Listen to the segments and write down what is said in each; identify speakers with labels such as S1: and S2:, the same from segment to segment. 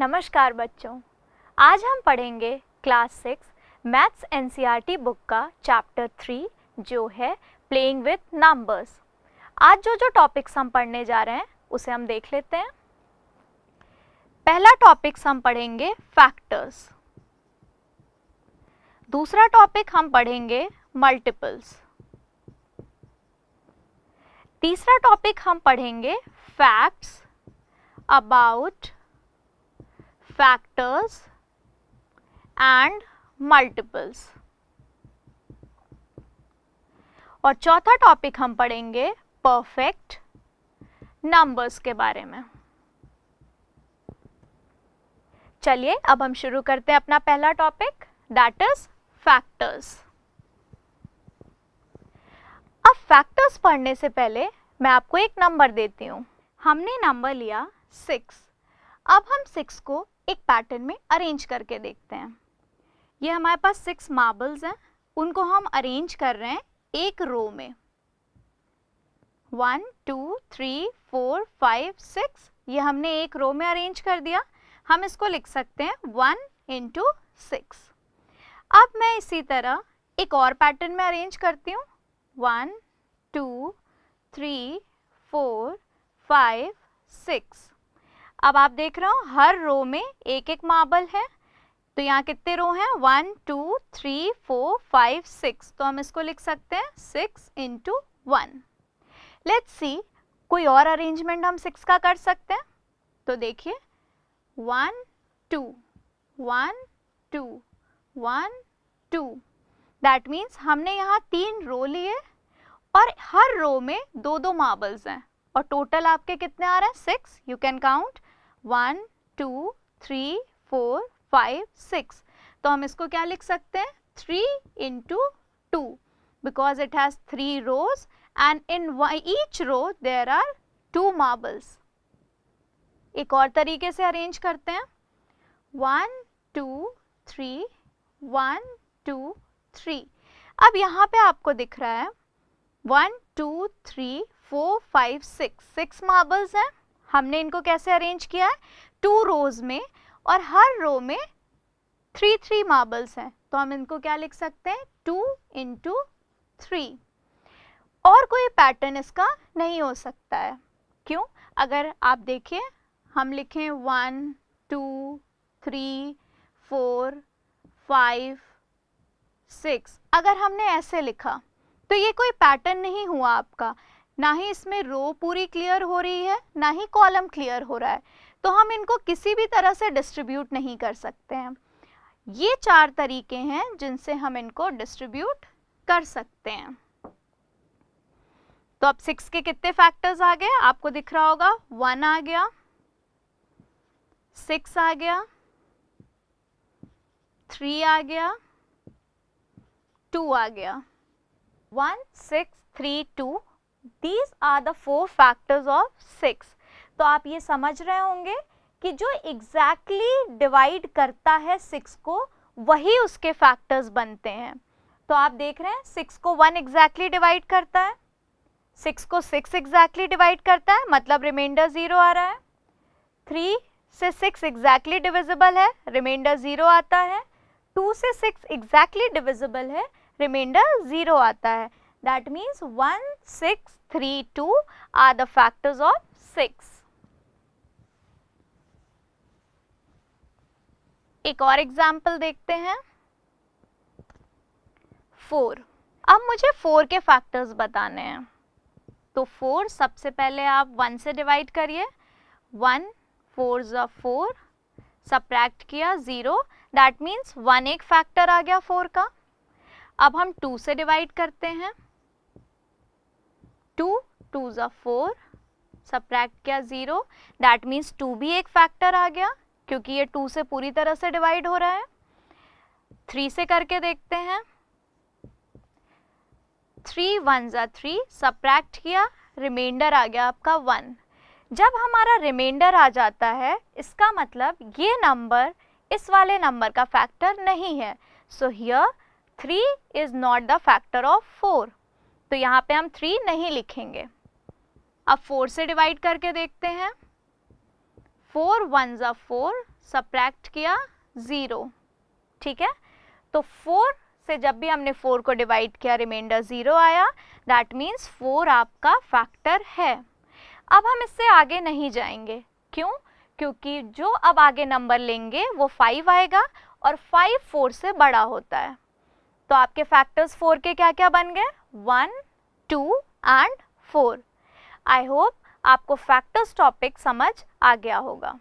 S1: नमस्कार बच्चों, आज हम पढ़ेंगे क्लास 6 मैथ्स एनसीईआरटी बुक का चैप्टर 3 जो है प्लेइंग विथ नंबर्स। आज जो टॉपिक्स हम पढ़ने जा रहे हैं उसे हम देख लेते हैं। पहला टॉपिक्स हम पढ़ेंगे फैक्टर्स, दूसरा टॉपिक हम पढ़ेंगे मल्टीपल्स, तीसरा टॉपिक हम पढ़ेंगे facts about factors and multiples और चौथा टॉपिक हम पढ़ेंगे परफेक्ट नंबर्स के बारे में। चलिए अब हम शुरू करते हैं अपना पहला टॉपिक, दैट इज फैक्टर्स। अब फैक्टर्स पढ़ने से पहले मैं आपको एक नंबर देती हूँ। हमने नंबर लिया 6। अब हम 6 को एक पैटर्न में अरेंज करके देखते हैं। ये हमारे पास 6 मार्बल्स हैं, उनको हम अरेंज कर रहे हैं एक रो में। 1 2 3 4 5 6 ये हमने एक रो में अरेंज कर दिया। हम इसको लिख सकते हैं 1 into 6। अब मैं इसी तरह एक और पैटर्न में अरेंज करती हूँ 1 2 3 4 5 6। अब आप देख रहे हो हर रो में एक एक मार्बल है, तो यहाँ कितने रो हैं 1 2 3 4 5 6, तो हम इसको लिख सकते हैं 6 into 1। लेट्स सी कोई और अरेंजमेंट हम 6 का कर सकते हैं। तो देखिए 1 2 1 2 1 2, दैट मीन्स हमने यहाँ 3 रो लिए और हर रो में दो दो मार्बल्स हैं और टोटल आपके कितने आ रहे हैं 6। यू कैन काउंट 1 2 3 4 5 6, तो हम इसको क्या लिख सकते हैं 3 into 2 because it has 3 rows and in each row there are 2 marbles। एक और तरीके से अरेंज करते हैं 1 2 3 1 2 3। अब यहाँ पे आपको दिख रहा है 1 2 3 4 5 6 मार्बल्स हैं। हमने इनको कैसे अरेंज किया है 2 रोज में और हर रो में 3 मार्बल्स हैं, तो हम इनको क्या लिख सकते हैं 2 into 3। और कोई पैटर्न इसका नहीं हो सकता है। क्यों? अगर आप देखिए हम लिखें 1 2 3 4 5 6, अगर हमने ऐसे लिखा तो ये कोई पैटर्न नहीं हुआ आपका, ना ही इसमें रो पूरी क्लियर हो रही है ना ही कॉलम क्लियर हो रहा है, तो हम इनको किसी भी तरह से डिस्ट्रीब्यूट नहीं कर सकते हैं। ये 4 तरीके हैं जिनसे हम इनको डिस्ट्रीब्यूट कर सकते हैं। तो अब 6 के कितने फैक्टर्स आ गए आपको दिख रहा होगा, 1 आ गया, 6 आ गया, 3 आ गया, 2 आ गया। 1 6 3 2, These are the 4 factors of 6। तो आप ये समझ रहे होंगे कि जो एग्जैक्टली डिवाइड करता है 6 को वही उसके फैक्टर्स बनते हैं। तो आप देख रहे हैं 6 को 1 एग्जैक्टली डिवाइड करता है, 6 को 6 एग्जैक्टली डिवाइड करता है, मतलब रिमाइंडर 0 आ रहा है। 3 से 6 एग्जैक्टली डिविजिबल है, रिमाइंडर 0 आता है। 2 से 6 एग्जैक्टली डिविजिबल है, रिमाइंडर 0 आता है। That means 1 6 3 2 are the factors of 6। एक और एग्जाम्पल देखते हैं 4। अब मुझे 4 के फैक्टर्स बताने हैं, तो 4 सबसे पहले आप 1 से डिवाइड करिए, 1 4 ज़ा 4, सब्ट्रैक्ट किया 0, दैट मीन्स 1 एक फैक्टर आ गया 4 का। अब हम 2 से डिवाइड करते हैं, 2 2 ज़ा 4, सब्ट्रैक्ट किया 0, दैट मीन्स 2 भी एक फैक्टर आ गया क्योंकि ये 2 से पूरी तरह से डिवाइड हो रहा है। 3 से करके देखते हैं, 3 1 ज़ा 3, सब्ट्रैक्ट किया, रिमाइंडर आ गया आपका 1। जब हमारा रिमाइंडर आ जाता है इसका मतलब ये नंबर इस वाले नंबर का फैक्टर नहीं है, so here 3 is not the factor of 4, तो यहाँ पे हम 3 नहीं लिखेंगे। अब 4 से डिवाइड करके देखते हैं, 4 1 ज़ा 4, सब्ट्रैक्ट किया 0, ठीक है। तो 4 से जब भी हमने 4 को डिवाइड किया रिमाइंडर 0 आया, दैट मीन्स 4 आपका फैक्टर है। अब हम इससे आगे नहीं जाएंगे, क्यों? क्योंकि जो अब आगे नंबर लेंगे वो 5 आएगा और 5 4 से बड़ा होता है। तो आपके फैक्टर्स 4 के क्या क्या बन गए? 1, 2 एंड 4। आई होप आपको फैक्टर्स टॉपिक समझ आ गया होगा।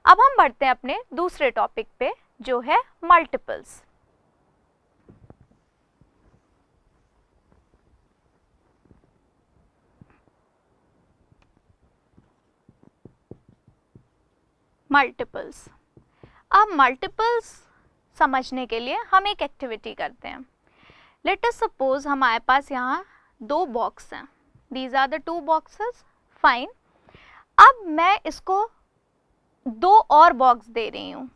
S1: अब हम बढ़ते हैं अपने दूसरे टॉपिक पे, जो है मल्टीपल्स। मल्टीपल्स। अब मल्टीपल्स समझने के लिए हम एक एक्टिविटी करते हैं। लेट अस सपोज हमारे पास यहाँ 2 बॉक्स हैं, these are the 2 boxes, fine. अब मैं इसको 2 और बॉक्स दे रही हूँ,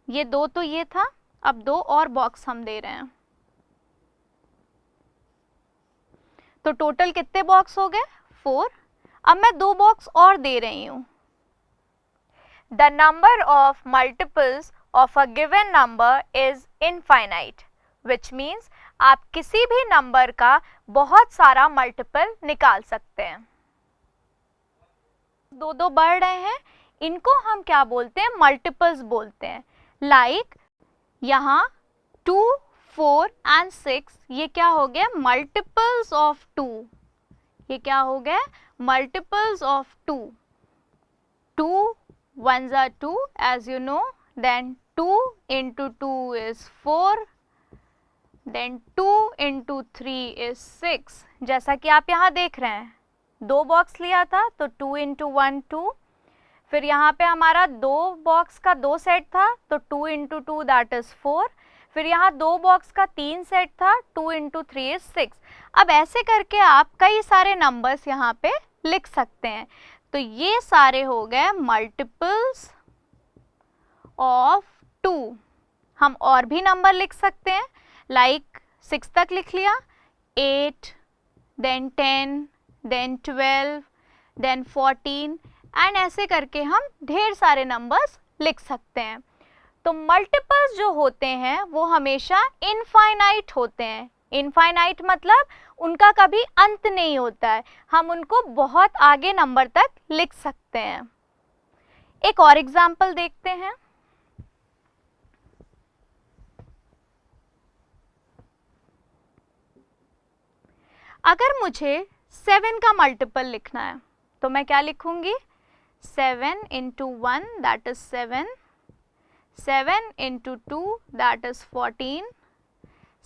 S1: ये 2 तो ये था, अब 2 और बॉक्स हम दे रहे हैं, तो टोटल कितने बॉक्स हो गए? 4। अब मैं 2 बॉक्स और दे रही हूँ। The number of multiples of a given number is infinite, which means आप किसी भी नंबर का बहुत सारा मल्टीपल निकाल सकते हैं। 2 बढ़ रहे हैं, इनको हम क्या बोलते हैं? मल्टीपल्स बोलते हैं। लाइक यहाँ 2, 4 एंड 6, ये क्या हो गया? Multiples of 2। ये क्या हो गया? Multiples of 2। 2 ones are 2, as you know, then 2 into 2 is 4, then 2 into 3 is 6। जैसा कि आप यहाँ देख रहे हैं, 2 बॉक्स लिया था तो 2 into 1 2, फिर यहाँ पे हमारा 2 बॉक्स का 2 सेट था तो 2 into 2 that is 4, फिर यहाँ 2 बॉक्स का 3 सेट था, 2 into 3 is 6। अब ऐसे करके आप कई सारे नंबर्स यहाँ पे लिख सकते हैं। तो ये सारे हो गए मल्टीपल्स ऑफ 2। हम और भी नंबर लिख सकते हैं, लाइक 6 तक लिख लिया, 8, देन 10, देन 12, देन 14 एंड ऐसे करके हम ढेर सारे नंबर्स लिख सकते हैं। तो मल्टीपल्स जो होते हैं वो हमेशा इनफाइनाइट होते हैं। इनफाइनाइट मतलब उनका कभी अंत नहीं होता है, हम उनको बहुत आगे नंबर तक लिख सकते हैं। एक और एग्जाम्पल देखते हैं। अगर मुझे 7 का मल्टीपल लिखना है तो मैं क्या लिखूंगी? 7 into 1 that is 7, 7 into 2 that is 14,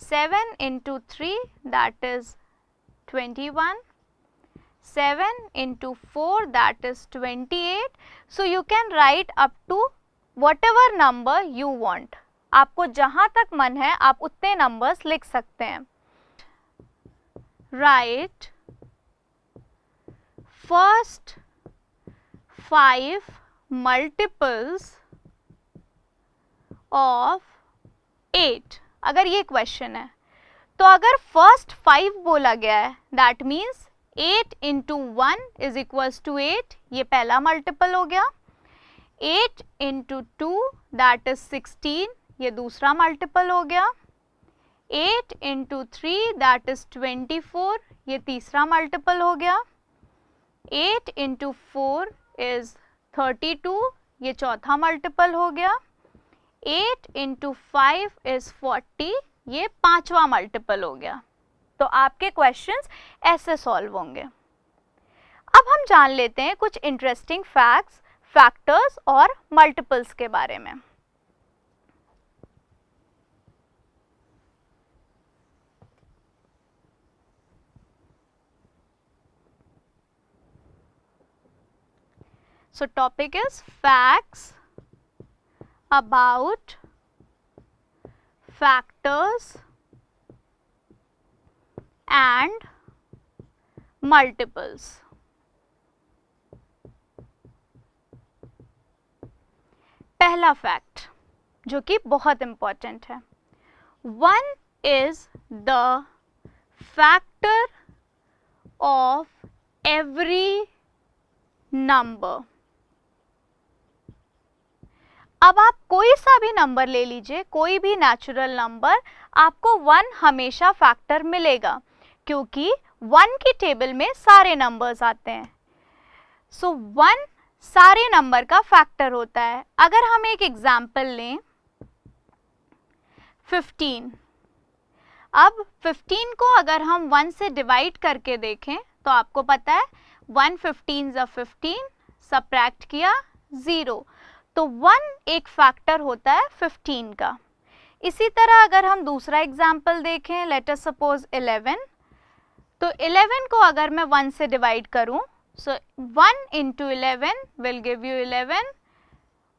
S1: 7 into 3 that is 21, 7 into 4 that is 28. So you can write up to whatever number you want. आपको जहाँ तक मन है आप उतने नंबर्स लिख सकते हैं। Write first 5 multiples of 8। अगर ये क्वेश्चन है तो अगर फर्स्ट 5 बोला गया है that means 8 into 1 is equals to 8, ये पहला मल्टीपल हो गया। 8 into 2 that is 16, ये दूसरा मल्टीपल हो गया। 8 into 3 that is 24, ये तीसरा मल्टीपल हो गया। 8 into 4 is 32, ये चौथा मल्टीपल हो गया। 8 into 5 is 40, ये पांचवा मल्टीपल हो गया। तो आपके क्वेश्चंस ऐसे सॉल्व होंगे। अब हम जान लेते हैं कुछ इंटरेस्टिंग फैक्ट्स, फैक्टर्स और मल्टीपल्स के बारे में। So topic is facts about factors and multiples। पहला फैक्ट जो कि बहुत इंपॉर्टेंट है, 1 is the factor of every number। अब आप कोई सा भी नंबर ले लीजिए, कोई भी नेचुरल नंबर, आपको 1 हमेशा फैक्टर मिलेगा क्योंकि 1 की टेबल में सारे नंबर्स आते हैं। सो 1 सारे नंबर का फैक्टर होता है। अगर हम एक एग्जाम्पल लें 15, अब 15 को अगर हम 1 से डिवाइड करके देखें तो आपको पता है 1 15 × 15, सबट्रैक्ट किया 0, तो 1 एक फैक्टर होता है 15 का। इसी तरह अगर हम दूसरा एग्जाम्पल देखें, लेट अस सपोज 11, तो 11 को अगर मैं 1 से डिवाइड करूं, सो 1 × 11 विल गिव यू 11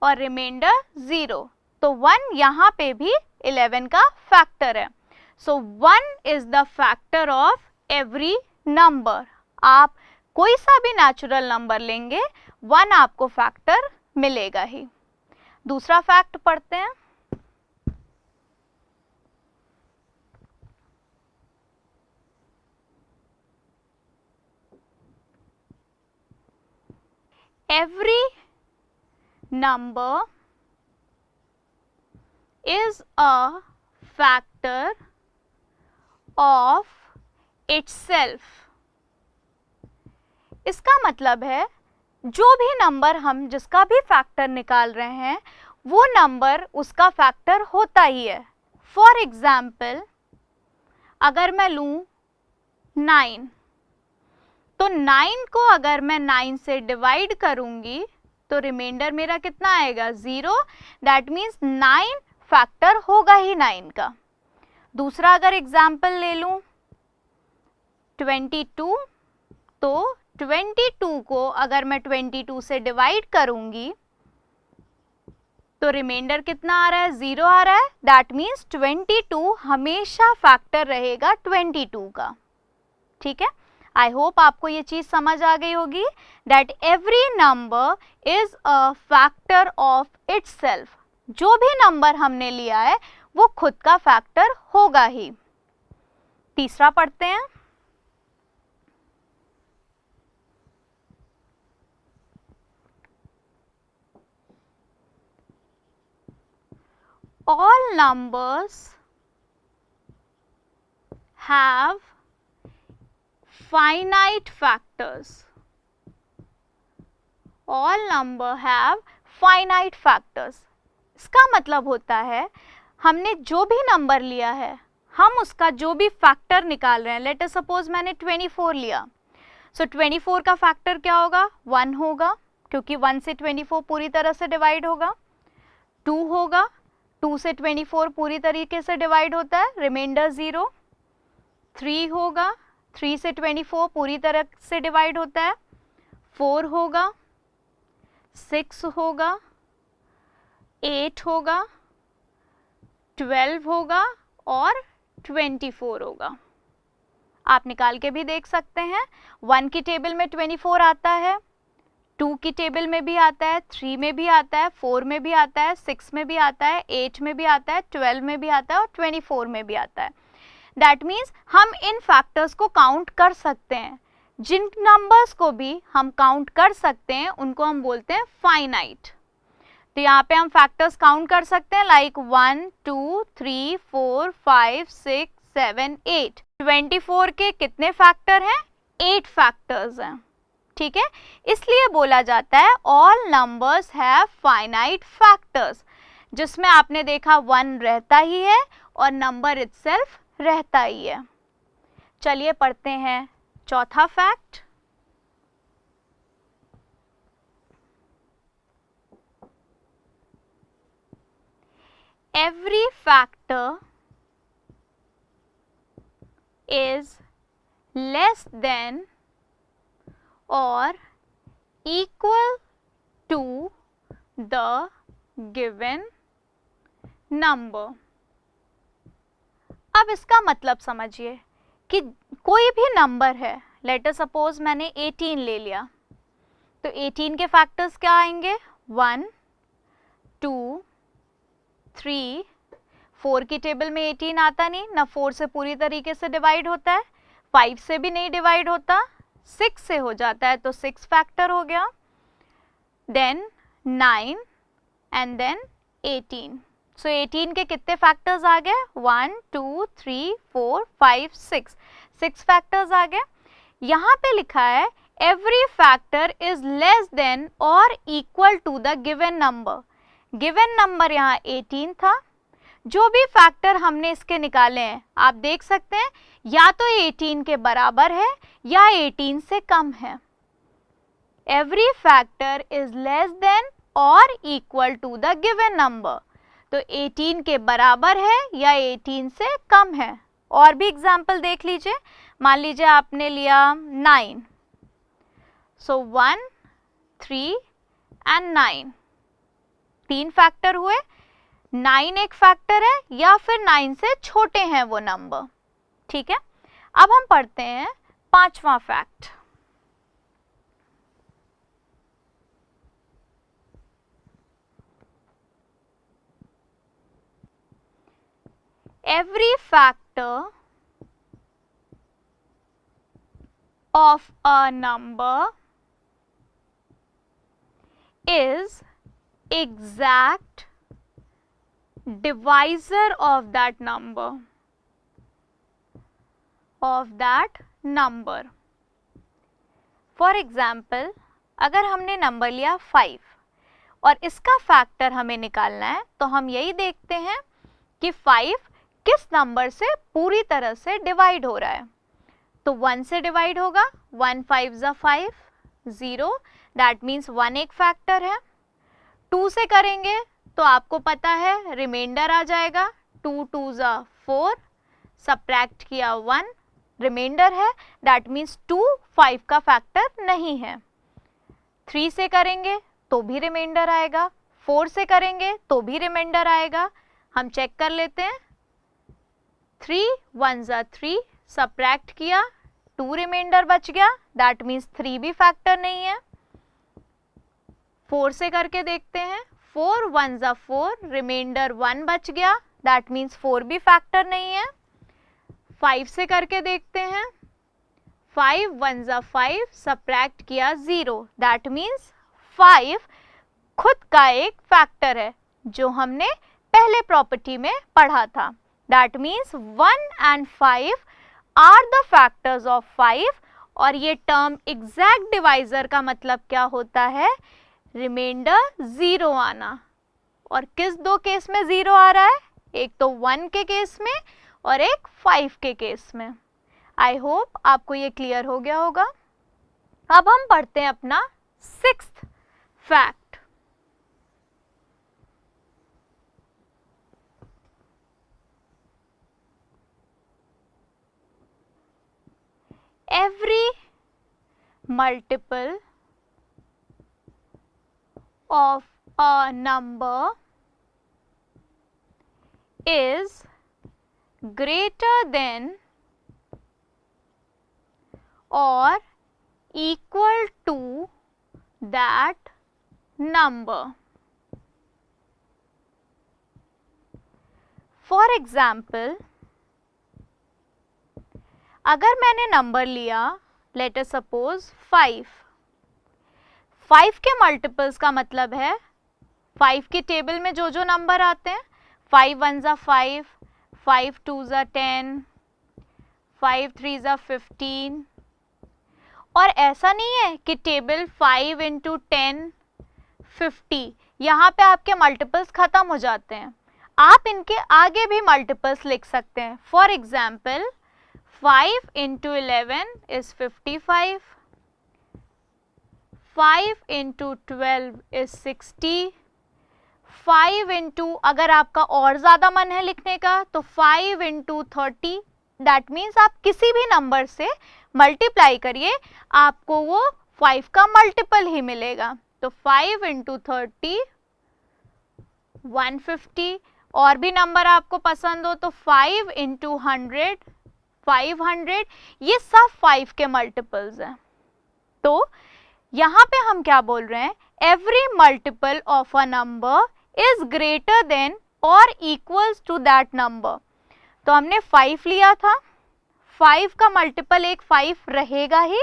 S1: और रिमाइंडर 0, तो 1 यहाँ पे भी 11 का फैक्टर है। सो 1 is the factor of every number. आप कोई सा भी नेचुरल नंबर लेंगे 1 आपको फैक्टर मिलेगा ही। दूसरा फैक्ट पढ़ते हैं। Every number is a factor of itself. इसका मतलब है जो भी नंबर हम जिसका भी फैक्टर निकाल रहे हैं वो नंबर उसका फैक्टर होता ही है। फॉर एग्जाम्पल अगर मैं लूँ 9, तो 9 को अगर मैं 9 से डिवाइड करूंगी तो रिमाइंडर मेरा कितना आएगा 0, दैट मीन्स 9 फैक्टर होगा ही 9 का। दूसरा अगर एग्जाम्पल ले लूं 22, तो 22 को अगर मैं 22 से डिवाइड करूंगी तो रिमाइंडर कितना आ रहा है 0 आ रहा है, दैट मीन्स 22 हमेशा फैक्टर रहेगा 22 का। ठीक है, आई होप आपको ये चीज समझ आ गई होगी that every number is a factor of itself. जो भी नंबर हमने लिया है वो खुद का फैक्टर होगा ही। तीसरा पढ़ते हैं। All numbers have finite factors. All number have finite factors. इसका मतलब होता है हमने जो भी नंबर लिया है हम उसका जो भी फैक्टर निकाल रहे हैं, लेट अस सपोज मैंने 24 लिया, सो 24 का फैक्टर क्या होगा 1 होगा क्योंकि 1 से 24 पूरी तरह से डिवाइड होगा। 2 होगा, 2 से 24 पूरी तरीके से डिवाइड होता है, रिमाइंडर 0। 3 होगा, 3 से 24 पूरी तरह से डिवाइड होता है, 4 होगा, 6 होगा, 8 होगा, 12 होगा और 24 होगा। आप निकाल के भी देख सकते हैं। 1 की टेबल में 24 आता है, 2 की टेबल में भी आता है, 3 में भी आता है, 4 में भी आता है, 6 में भी आता है, 8 में भी आता है, 12 में भी आता है और 24 में भी आता है। दैट मीन्स हम इन फैक्टर्स को काउंट कर सकते हैं। जिन नंबर्स को भी हम काउंट कर सकते हैं उनको हम बोलते हैं फाइनाइट। तो यहाँ पे हम फैक्टर्स काउंट कर सकते हैं लाइक 1 2 3 4 5 6 7 8। 24 के कितने फैक्टर हैं 8 फैक्टर्स हैं। ठीक है, इसलिए बोला जाता है all numbers have finite factors, जिसमें आपने देखा 1 रहता ही है और नंबर इटसेल्फ रहता ही है। चलिए पढ़ते हैं चौथा fact. Every factor is less than or equal to the given number. अब इसका मतलब समझिए कि कोई भी नंबर है, लेट अस सपोज मैंने 18 ले लिया, तो 18 के फैक्टर्स क्या आएंगे 1 2 3। 4 की टेबल में 18 आता नहीं ना, 4 से पूरी तरीके से डिवाइड होता है, 5 से भी नहीं डिवाइड होता, 6 से हो जाता है तो 6 फैक्टर हो गया। Then 9 and then 18। सो 18 के कितने फैक्टर्स आ गए? 1 2 3 4 5 6, 6 फैक्टर्स आ गए। यहाँ पे लिखा है every factor is less than और equal to the given number. Given number यहाँ 18 था। जो भी फैक्टर हमने इसके निकाले हैं आप देख सकते हैं या तो 18 के बराबर है या 18 से कम है। Every factor is less than और equal to the given number, तो 18 के बराबर है या 18 से कम है। और भी एग्जाम्पल देख लीजिए, मान लीजिए आपने लिया 9, सो 1 3 एंड 9, 3 फैक्टर हुए। 9 एक फैक्टर है या फिर 9 से छोटे हैं वो नंबर, ठीक है। अब हम पढ़ते हैं 5वां fact. Every factor of a number is exact divisor of that number. For example, अगर हमने नंबर लिया 5 और इसका फैक्टर हमें निकालना है तो हम यही देखते हैं कि 5 किस नंबर से पूरी तरह से डिवाइड हो रहा है। तो 1 से डिवाइड होगा, 1 5 ज़ा 5, 0, दैट मीन्स 1 एक फैक्टर है। 2 से करेंगे तो आपको पता है रिमाइंडर आ जाएगा, 2 2 ज़ा 4, सब्ट्रैक्ट किया 1, रिमाइंडर है, दैट मीन्स 2 5 का फैक्टर नहीं है। 3 से करेंगे तो भी रिमाइंडर आएगा, 4 से करेंगे तो भी रिमाइंडर आएगा। हम चेक कर लेते हैं, 3 1 ज़ा 3, सब्ट्रैक्ट किया, 2 रिमाइंडर बच गया, दैट मीन्स 3 भी फैक्टर नहीं है। 4 से करके देखते हैं, 4 1 ज़ा 4, रिमाइंडर 1 बच गया, दैट मीन्स 4 भी फैक्टर नहीं है। 5 से करके देखते हैं, 5 1 ज़ा 5, सब्ट्रैक्ट किया 0, दैट मीन्स 5 खुद का एक फैक्टर है जो हमने पहले प्रॉपर्टी में पढ़ा था। That means 1 and 5 are the factors of 5, और ये टर्म एग्जैक्ट डिवाइजर का मतलब क्या होता है? रिमाइंडर 0 आना। और किस दो केस में 0 आ रहा है? एक तो 1 के केस में और एक 5 के केस में। आई होप आपको ये क्लियर हो गया होगा। अब हम पढ़ते हैं अपना 6th fact. Every multiple of a number is greater than or equal to that number. For example, अगर मैंने नंबर लिया लेट अस सपोज 5, 5 के मल्टीपल्स का मतलब है 5 की टेबल में जो जो नंबर आते हैं, 5 1 ज़ा 5, 5 2 ज़ा 10, 5 3 ज़ा 15। और ऐसा नहीं है कि टेबल 5 इंटू 10 50, यहाँ पे आपके मल्टीपल्स खत्म हो जाते हैं। आप इनके आगे भी मल्टीपल्स लिख सकते हैं। For example 5 into 11 is 55, 5 into 12 is 60, 5 into, अगर आपका और ज़्यादा मन है लिखने का तो 5 into 30, दैट मीन्स आप किसी भी नंबर से मल्टीप्लाई करिए आपको वो 5 का मल्टीपल ही मिलेगा। तो 5 into 30 150, और भी नंबर आपको पसंद हो तो 5 into 100 500, ये सब 5 के मल्टीपल्स हैं। तो यहाँ पे हम क्या बोल रहे हैं? Every multiple of a number is greater than और इक्वल्स टू दैट नंबर। तो हमने 5 लिया था, 5 का मल्टीपल एक 5 रहेगा ही,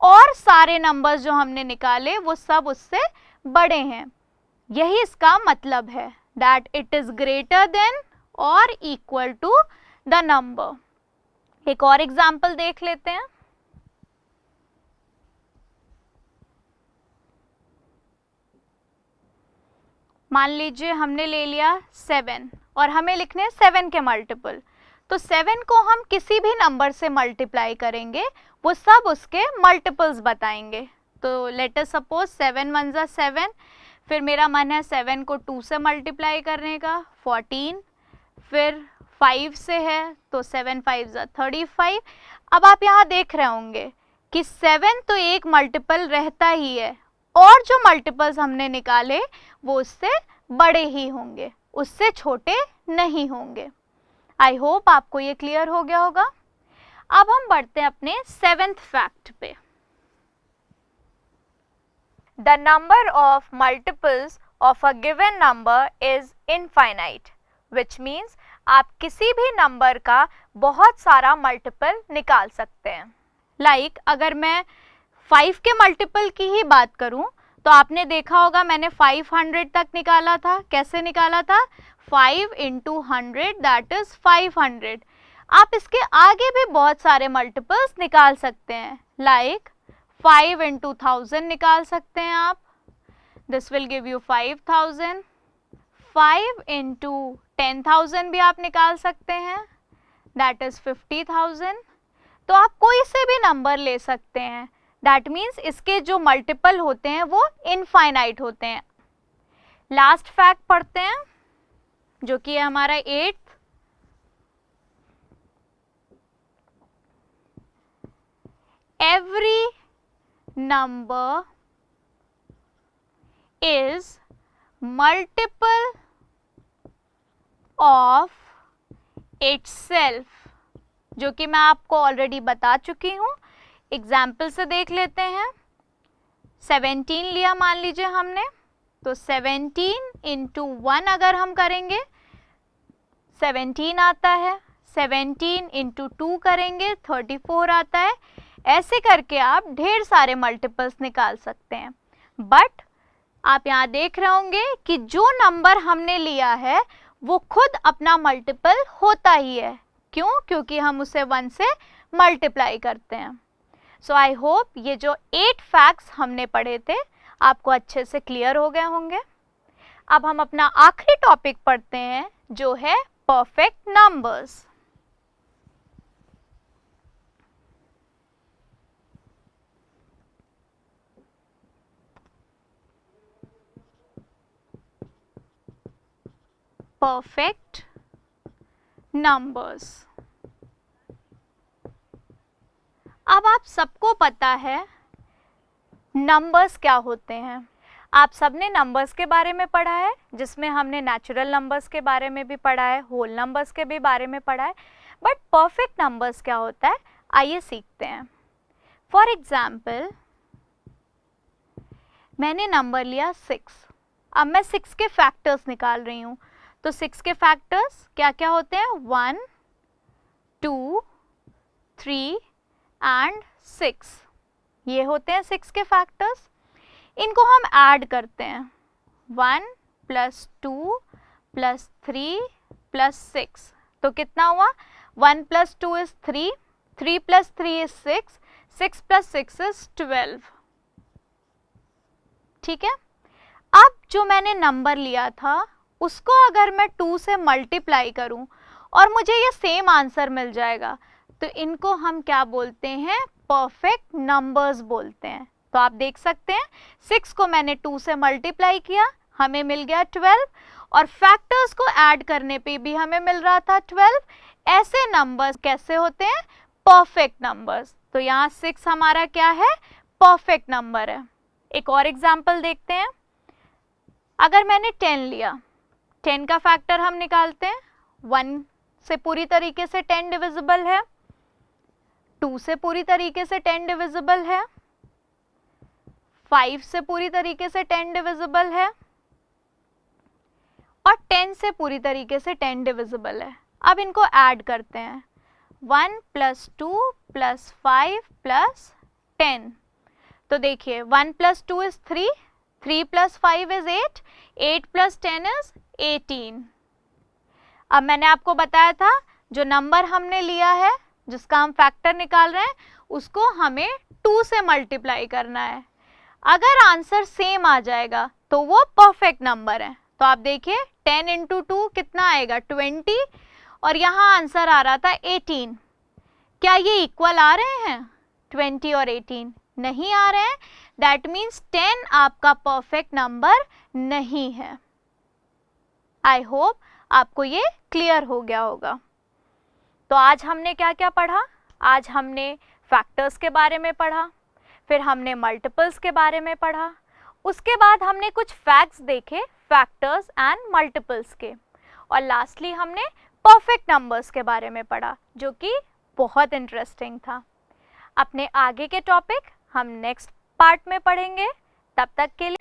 S1: और सारे नंबर्स जो हमने निकाले वो सब उससे बड़े हैं। यही इसका मतलब है, that it is greater than और इक्वल टू द नंबर। एक और एग्जाम्पल देख लेते हैं। मान लीजिए हमने ले लिया 7 और हमें लिखने हैं 7 के मल्टीपल, तो 7 को हम किसी भी नंबर से मल्टीप्लाई करेंगे वो सब उसके मल्टीपल्स बताएंगे। तो लेट अस सपोज 7 1 जा 7, फिर मेरा मन है 7 को 2 से मल्टीप्लाई करने का 14, फिर 5 से है तो 7 5 जा 35। अब आप यहाँ देख रहे होंगे कि 7 तो एक मल्टीपल रहता ही है और जो मल्टीपल्स हमने निकाले वो उससे बड़े ही होंगे, उससे छोटे नहीं होंगे। आई होप आपको ये क्लियर हो गया होगा। अब हम बढ़ते हैं अपने 7th फैक्ट पे। The number of multiples of a given number is infinite, which means आप किसी भी नंबर का बहुत सारा मल्टीपल निकाल सकते हैं। लाइक अगर मैं 5 के मल्टीपल की ही बात करूं तो आपने देखा होगा मैंने 500 तक निकाला था। कैसे निकाला था? 5 into 100 दैट इज 500। आप इसके आगे भी बहुत सारे मल्टीपल्स निकाल सकते हैं, लाइक 5 into 1000 निकाल सकते हैं आप, this will give you 5000। 5 into 10,000 भी आप निकाल सकते हैं, दैट इज 50,000। तो आप कोई से भी नंबर ले सकते हैं, दैट मीन्स इसके जो मल्टीपल होते हैं वो इनफाइनाइट होते हैं। लास्ट फैक्ट पढ़ते हैं जो कि है हमारा 8th। Every number is multiple of itself, जो कि मैं आपको ऑलरेडी बता चुकी हूं। एग्जाम्पल से देख लेते हैं। 17 लिया मान लीजिए हमने, तो 17 into 1 अगर हम करेंगे 17 आता है, 17 into 2 करेंगे 34 आता है। ऐसे करके आप ढेर सारे मल्टीपल्स निकाल सकते हैं। बट आप यहाँ देख रहे होंगे कि जो नंबर हमने लिया है वो खुद अपना मल्टीपल होता ही है। क्यों? क्योंकि हम उसे 1 से मल्टीप्लाई करते हैं। सो आई होप ये जो 8 फैक्ट्स हमने पढ़े थे आपको अच्छे से क्लियर हो गए होंगे। अब हम अपना आखिरी टॉपिक पढ़ते हैं जो है परफेक्ट नंबर्स। Perfect numbers. अब आप सबको पता है नंबर्स क्या होते हैं। आप सबने नंबर्स के बारे में पढ़ा है, जिसमें हमने नेचुरल नंबर्स के बारे में भी पढ़ा है, होल नंबर्स के भी बारे में पढ़ा है। बट परफेक्ट नंबर्स क्या होता है, आइए सीखते हैं। फॉर एग्जाम्पल मैंने नंबर लिया 6। अब मैं 6 के फैक्टर्स निकाल रही हूँ। तो 6 के फैक्टर्स क्या क्या होते हैं? 1 2 3 एंड 6, ये होते हैं 6 के फैक्टर्स। इनको हम ऐड करते हैं, 1 + 2 + 3 + 6, तो कितना हुआ? 1 + 2 is 3, 3 + 3 is 6, 6 + 6 is 12। ठीक है। अब जो मैंने नंबर लिया था उसको अगर मैं 2 से मल्टीप्लाई करूं और मुझे ये सेम आंसर मिल जाएगा, तो इनको हम क्या बोलते हैं? परफेक्ट नंबर्स बोलते हैं। तो आप देख सकते हैं 6 को मैंने 2 से मल्टीप्लाई किया, हमें मिल गया 12, और फैक्टर्स को ऐड करने पे भी हमें मिल रहा था 12। ऐसे नंबर्स कैसे होते हैं? Perfect numbers. तो यहाँ 6 हमारा क्या है? परफेक्ट नंबर है। एक और एग्जाम्पल देखते हैं। अगर मैंने 10 लिया, 10 का फैक्टर हम निकालते हैं। 1 से पूरी तरीके से 10 डिविजिबल है, 2 से पूरी तरीके से 10 डिविजिबल है, 5 से पूरी तरीके से 10 डिविजिबल है, और 10 से पूरी तरीके से 10 डिविजिबल है। अब इनको ऐड करते हैं, 1 + 2 + 5 + 10। तो देखिए 1 + 2 is 3, 3 + 5 इज 8, 8 + 10 इज 18। अब मैंने आपको बताया था जो नंबर हमने लिया है, जिसका हम फैक्टर निकाल रहे हैं, उसको हमें 2 से मल्टीप्लाई करना है। अगर आंसर सेम आ जाएगा तो वो परफेक्ट नंबर है। तो आप देखिए 10 × 2 कितना आएगा 20, और यहाँ आंसर आ रहा था 18। क्या ये इक्वल आ रहे हैं 20 और 18? नहीं आ रहे हैं। दैट मीन्स 10 आपका परफेक्ट नंबर नहीं है। आई होप आपको ये क्लियर हो गया होगा। तो आज हमने क्या क्या पढ़ा? आज हमने फैक्टर्स के बारे में पढ़ा, फिर हमने मल्टीपल्स के बारे में पढ़ा, उसके बाद हमने कुछ फैक्ट्स देखे फैक्टर्स एंड मल्टीपल्स के, और लास्टली हमने परफेक्ट नंबर्स के बारे में पढ़ा, जो कि बहुत इंटरेस्टिंग था। अपने आगे के टॉपिक हम नेक्स्ट पार्ट में पढ़ेंगे। तब तक के लिए